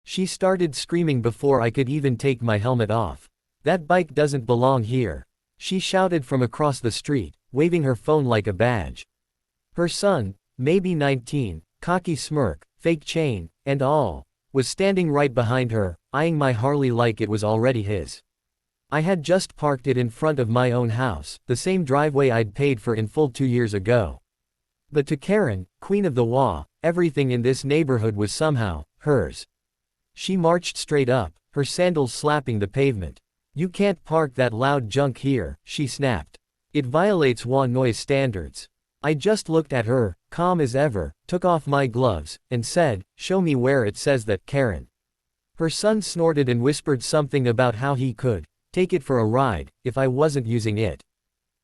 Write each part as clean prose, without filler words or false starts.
She started screaming before I could even take my helmet off. "That bike doesn't belong here," she shouted from across the street, waving her phone like a badge. Her son, maybe 19, cocky smirk, fake chain, and all, was standing right behind her, eyeing my Harley like it was already his. I had just parked it in front of my own house, the same driveway I'd paid for in full 2 years ago. But to Karen, queen of the HOA, everything in this neighborhood was somehow hers. She marched straight up, her sandals slapping the pavement. "You can't park that loud junk here," she snapped. "It violates HOA noise standards." I just looked at her, calm as ever, took off my gloves, and said, "Show me where it says that, Karen." Her son snorted and whispered something about how he could take it for a ride if I wasn't using it.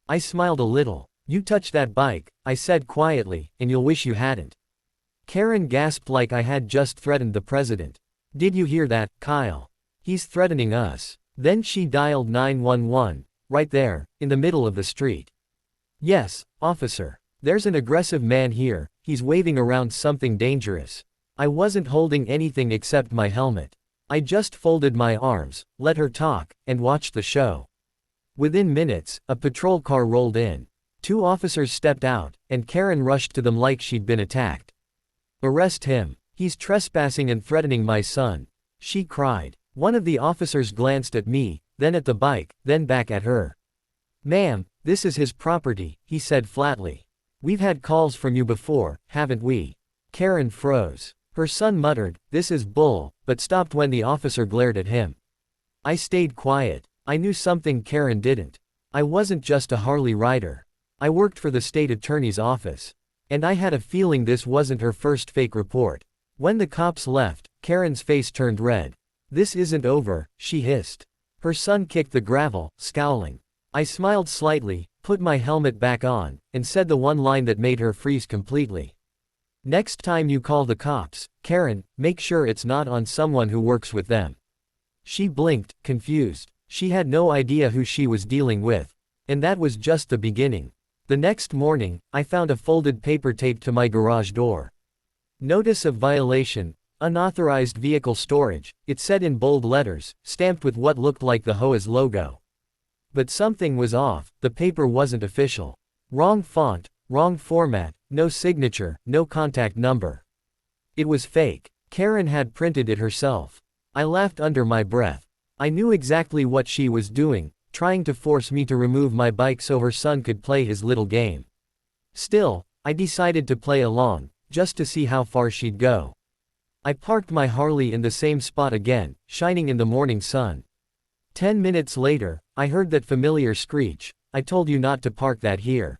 I smiled a little. "You touch that bike," I said quietly, "and you'll wish you hadn't." Karen gasped like I had just threatened the president. "Did you hear that, Kyle? He's threatening us." Then she dialed 911, right there, in the middle of the street. "Yes, officer. There's an aggressive man here, he's waving around something dangerous." I wasn't holding anything except my helmet. I just folded my arms, let her talk, and watched the show. Within minutes, a patrol car rolled in. 2 officers stepped out, and Karen rushed to them like she'd been attacked. "Arrest him. He's trespassing and threatening my son," she cried. One of the officers glanced at me, then at the bike, then back at her. "Ma'am, this is his property," he said flatly. "We've had calls from you before, haven't we?" Karen froze. Her son muttered, "This is bull," but stopped when the officer glared at him. I stayed quiet. I knew something Karen didn't. I wasn't just a Harley rider. I worked for the state attorney's office. And I had a feeling this wasn't her first fake report. When the cops left, Karen's face turned red. "This isn't over," she hissed. Her son kicked the gravel, scowling. I smiled slightly, put my helmet back on, and said the one line that made her freeze completely. "Next time you call the cops, Karen, make sure it's not on someone who works with them." She blinked, confused. She had no idea who she was dealing with. And that was just the beginning. The next morning, I found a folded paper taped to my garage door. "Notice of violation, unauthorized vehicle storage," it said in bold letters, stamped with what looked like the HOA's logo. But something was off, the paper wasn't official. Wrong font, wrong format, no signature, no contact number. It was fake. Karen had printed it herself. I laughed under my breath. I knew exactly what she was doing, trying to force me to remove my bike so her son could play his little game. Still, I decided to play along, just to see how far she'd go. I parked my Harley in the same spot again, shining in the morning sun. 10 minutes later, I heard that familiar screech, "I told you not to park that here."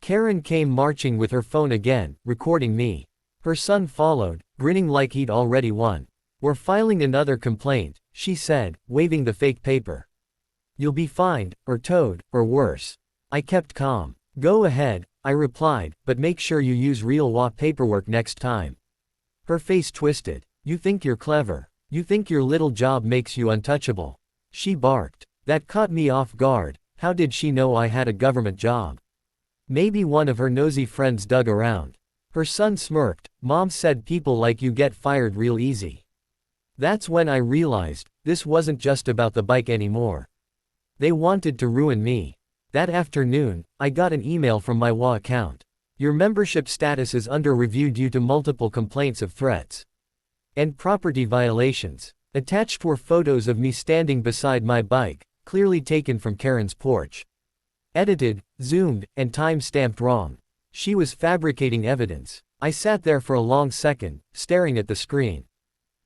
Karen came marching with her phone again, recording me. Her son followed, grinning like he'd already won. "We're filing another complaint," she said, waving the fake paper. "You'll be fined, or towed, or worse." I kept calm. "Go ahead," I replied, "but make sure you use real HOA paperwork next time." Her face twisted. "You think you're clever. You think your little job makes you untouchable." She barked. That caught me off guard. How did she know I had a government job? Maybe one of her nosy friends dug around. Her son smirked. "Mom said people like you get fired real easy." That's when I realized, this wasn't just about the bike anymore. They wanted to ruin me. That afternoon, I got an email from my HOA account. "Your membership status is under review due to multiple complaints of threats and property violations." Attached were photos of me standing beside my bike, clearly taken from Karen's porch. Edited, zoomed, and time-stamped wrong. She was fabricating evidence. I sat there for a long second, staring at the screen.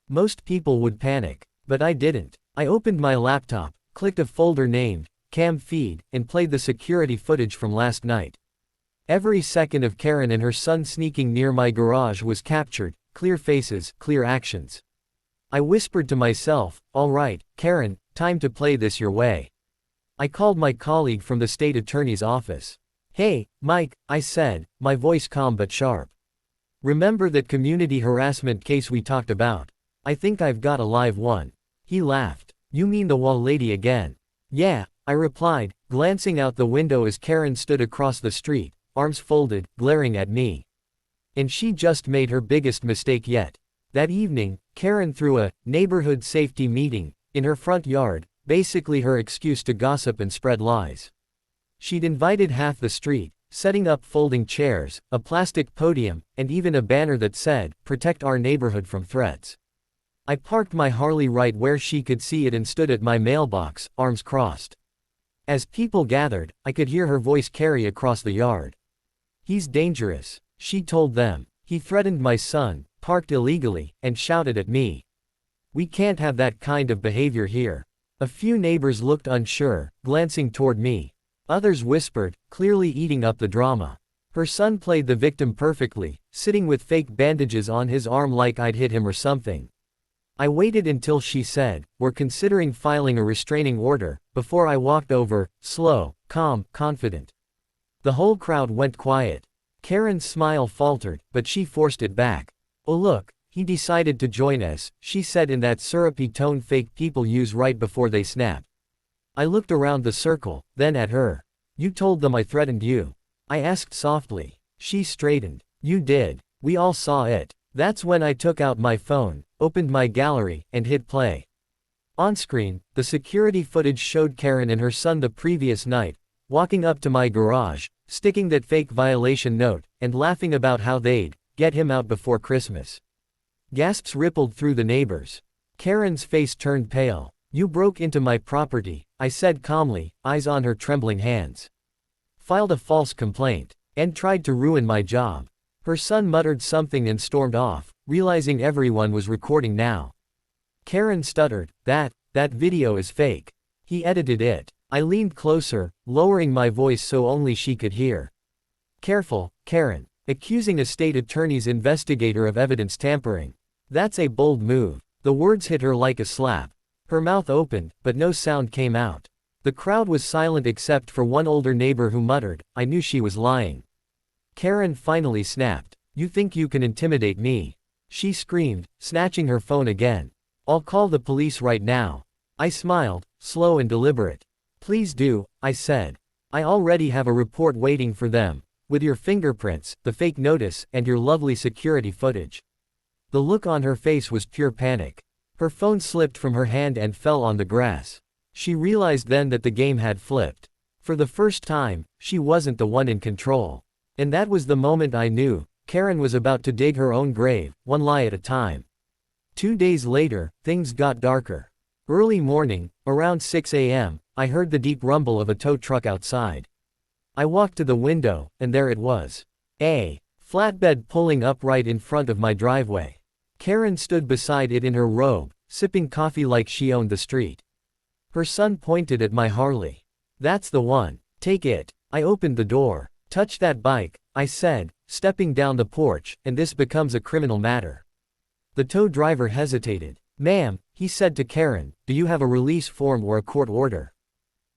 Most people would panic, but I didn't. I opened my laptop, clicked a folder named Cam Feed, and played the security footage from last night. Every second of Karen and her son sneaking near my garage was captured, clear faces, clear actions. I whispered to myself, "All right, Karen, time to play this your way." I called my colleague from the state attorney's office. "Hey, Mike," I said, my voice calm but sharp. "Remember that community harassment case we talked about? I think I've got a live one." He laughed. "You mean the wall lady again?" "Yeah," I replied, glancing out the window as Karen stood across the street, arms folded, glaring at me. And she just made her biggest mistake yet. That evening, Karen threw a neighborhood safety meeting in her front yard, basically her excuse to gossip and spread lies. She'd invited half the street, setting up folding chairs, a plastic podium, and even a banner that said, "Protect our neighborhood from threats." I parked my Harley right where she could see it and stood at my mailbox, arms crossed. As people gathered, I could hear her voice carry across the yard. "He's dangerous," she told them. "He threatened my son, parked illegally, and shouted at me. We can't have that kind of behavior here." A few neighbors looked unsure, glancing toward me. Others whispered, clearly eating up the drama. Her son played the victim perfectly, sitting with fake bandages on his arm like I'd hit him or something. I waited until she said, "We're considering filing a restraining order," before I walked over, slow, calm, confident. The whole crowd went quiet. Karen's smile faltered, but she forced it back. "Oh look, he decided to join us," she said in that syrupy tone fake people use right before they snap. I looked around the circle, then at her. "You told them I threatened you?" I asked softly. She straightened. "You did. We all saw it." That's when I took out my phone, opened my gallery, and hit play. On screen, the security footage showed Karen and her son the previous night, walking up to my garage, sticking that fake violation note, and laughing about how they'd get him out before Christmas. Gasps rippled through the neighbors. Karen's face turned pale. "You broke into my property," I said calmly, eyes on her trembling hands. "Filed a false complaint. And tried to ruin my job." Her son muttered something and stormed off, realizing everyone was recording now. Karen stuttered, that video is fake. He edited it." I leaned closer, lowering my voice so only she could hear. "Careful, Karen. Accusing a state attorney's investigator of evidence tampering. That's a bold move." The words hit her like a slap. Her mouth opened, but no sound came out. The crowd was silent except for one older neighbor who muttered, "I knew she was lying." Karen finally snapped. "You think you can intimidate me?" she screamed, snatching her phone again. "I'll call the police right now." I smiled, slow and deliberate. "Please do," I said. "I already have a report waiting for them, with your fingerprints, the fake notice, and your lovely security footage." The look on her face was pure panic. Her phone slipped from her hand and fell on the grass. She realized then that the game had flipped. For the first time, she wasn't the one in control. And that was the moment I knew, Karen was about to dig her own grave, one lie at a time. 2 days later, things got darker. Early morning, around 6 a.m., I heard the deep rumble of a tow truck outside. I walked to the window, and there it was. A flatbed pulling up right in front of my driveway. Karen stood beside it in her robe, sipping coffee like she owned the street. Her son pointed at my Harley. "That's the one. Take it." I opened the door. "Touch that bike," I said, stepping down the porch, "and this becomes a criminal matter." The tow driver hesitated. "Ma'am," he said to Karen, "do you have a release form or a court order?"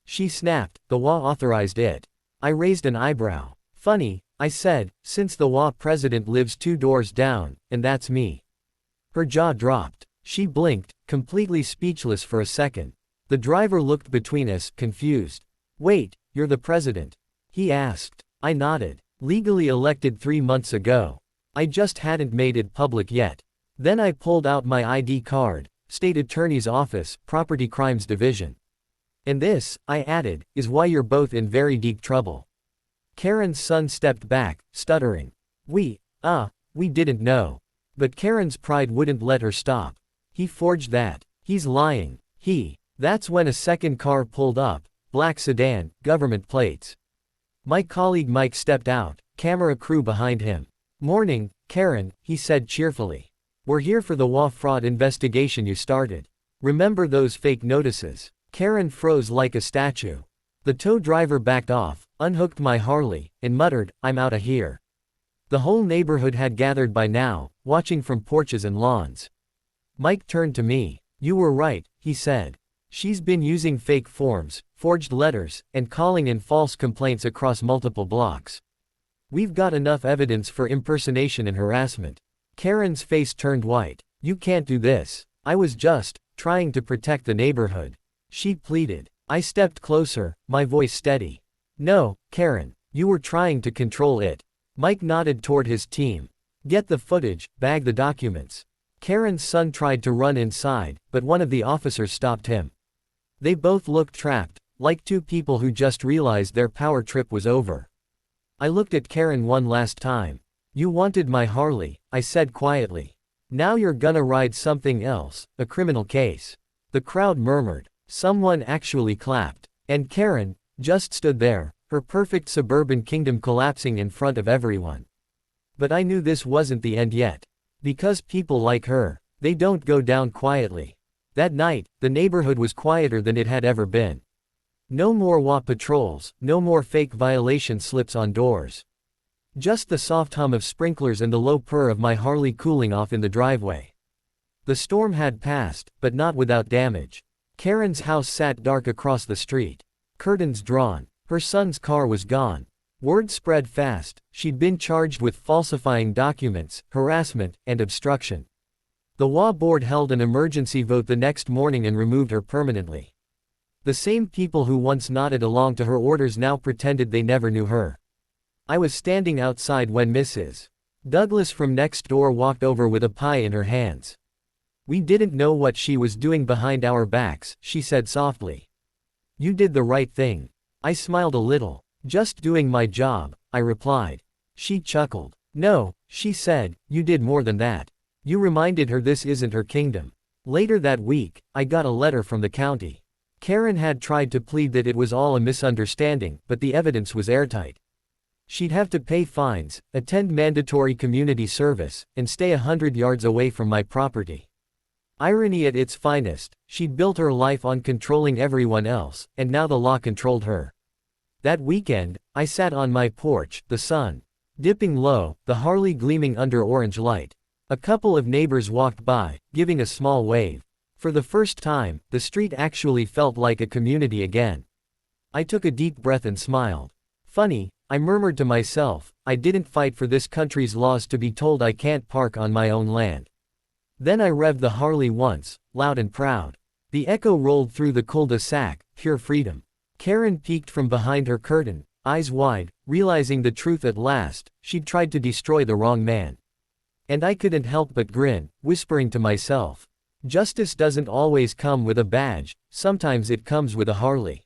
She snapped, "The law authorized it." I raised an eyebrow. "Funny," I said, "since the law president lives 2 doors down, and that's me." Her jaw dropped. She blinked, completely speechless for a second. The driver looked between us, confused. "Wait, you're the president?" he asked. I nodded. "Legally elected 3 months ago. I just hadn't made it public yet." Then I pulled out my ID card, State Attorney's Office, Property Crimes Division. "And this," I added, "is why you're both in very deep trouble." Karen's son stepped back, stuttering. We didn't know." But Karen's pride wouldn't let her stop. "He forged that. He's lying. That's when a second car pulled up, black sedan, government plates. My colleague Mike stepped out, camera crew behind him. "Morning, Karen," he said cheerfully. "We're here for the WA fraud investigation you started. Remember those fake notices?" Karen froze like a statue. The tow driver backed off, unhooked my Harley, and muttered, "I'm outta here." The whole neighborhood had gathered by now, watching from porches and lawns. Mike turned to me. "You were right," he said. "She's been using fake forms, forged letters, and calling in false complaints across multiple blocks. We've got enough evidence for impersonation and harassment." Karen's face turned white. "You can't do this." "I was just trying to protect the neighborhood," she pleaded. I stepped closer, my voice steady. "No, Karen, you were trying to control it." Mike nodded toward his team. "Get the footage, bag the documents." Karen's son tried to run inside, but one of the officers stopped him. They both looked trapped, like two people who just realized their power trip was over. I looked at Karen one last time. "You wanted my Harley," I said quietly. "Now you're gonna ride something else, a criminal case." The crowd murmured. Someone actually clapped. And Karen just stood there, her perfect suburban kingdom collapsing in front of everyone. But I knew this wasn't the end yet. Because people like her, they don't go down quietly. That night, the neighborhood was quieter than it had ever been. No more HOA patrols, no more fake violation slips on doors. Just the soft hum of sprinklers and the low purr of my Harley cooling off in the driveway. The storm had passed, but not without damage. Karen's house sat dark across the street. Curtains drawn. Her son's car was gone. Word spread fast, she'd been charged with falsifying documents, harassment, and obstruction. The HOA board held an emergency vote the next morning and removed her permanently. The same people who once nodded along to her orders now pretended they never knew her. I was standing outside when Mrs. Douglas from next door walked over with a pie in her hands. "We didn't know what she was doing behind our backs," she said softly. "You did the right thing." I smiled a little. "Just doing my job," I replied. She chuckled. "No," she said, "you did more than that. You reminded her this isn't her kingdom." Later that week, I got a letter from the county. Karen had tried to plead that it was all a misunderstanding, but the evidence was airtight. She'd have to pay fines, attend mandatory community service, and stay 100 yards away from my property. Irony at its finest, she'd built her life on controlling everyone else, and now the law controlled her. That weekend, I sat on my porch, the sun dipping low, the Harley gleaming under orange light. A couple of neighbors walked by, giving a small wave. For the first time, the street actually felt like a community again. I took a deep breath and smiled. Funny, I murmured to myself, I didn't fight for this country's laws to be told I can't park on my own land. Then I revved the Harley once, loud and proud. The echo rolled through the cul-de-sac, pure freedom. Karen peeked from behind her curtain, eyes wide, realizing the truth at last. She'd tried to destroy the wrong man. And I couldn't help but grin, whispering to myself, justice doesn't always come with a badge, sometimes it comes with a Harley.